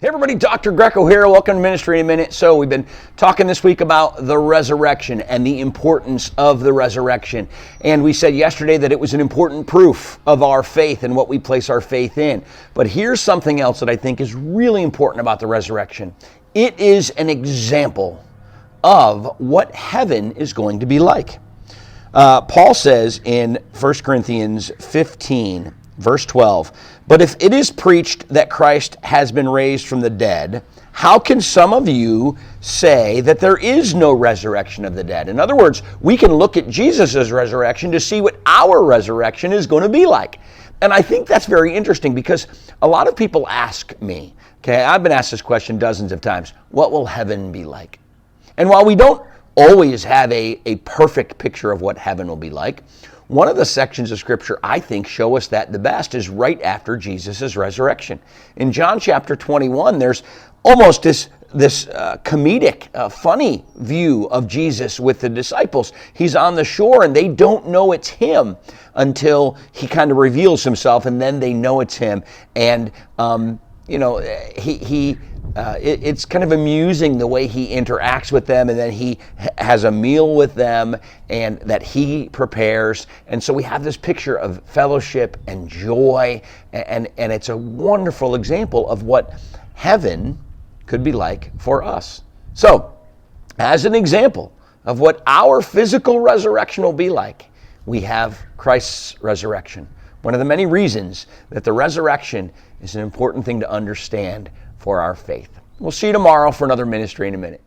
Hey everybody, Dr. Greco here. Welcome to Ministry in a Minute. So we've been talking this week about the resurrection and the importance of the resurrection. And we said yesterday that it was an important proof of our faith and what we place our faith in. But here's something else that I think is really important about the resurrection. It is an example of what heaven is going to be like. Paul says in 1 Corinthians 15, verse 12, "But if it is preached that Christ has been raised from the dead, how can some of you say that there is no resurrection of the dead?" In other words, we can look at Jesus' resurrection to see what our resurrection is going to be like. And I think that's very interesting because a lot of people ask me, okay, I've been asked this question dozens of times, what will heaven be like? And while we don't always have a perfect picture of what heaven will be like, one of the sections of Scripture I think show us that the best is right after Jesus' resurrection. In John chapter 21, there's almost this comedic, funny view of Jesus with the disciples. He's on the shore and they don't know it's him until he kind of reveals himself, and then they know it's him. And it's kind of amusing the way he interacts with them, and then he has a meal with them and that he prepares. And so we have this picture of fellowship and joy, and it's a wonderful example of what heaven could be like for us. So, as an example of what our physical resurrection will be like, we have Christ's resurrection. One of the many reasons that the resurrection is an important thing to understand for our faith. We'll see you tomorrow for another Ministry in a Minute.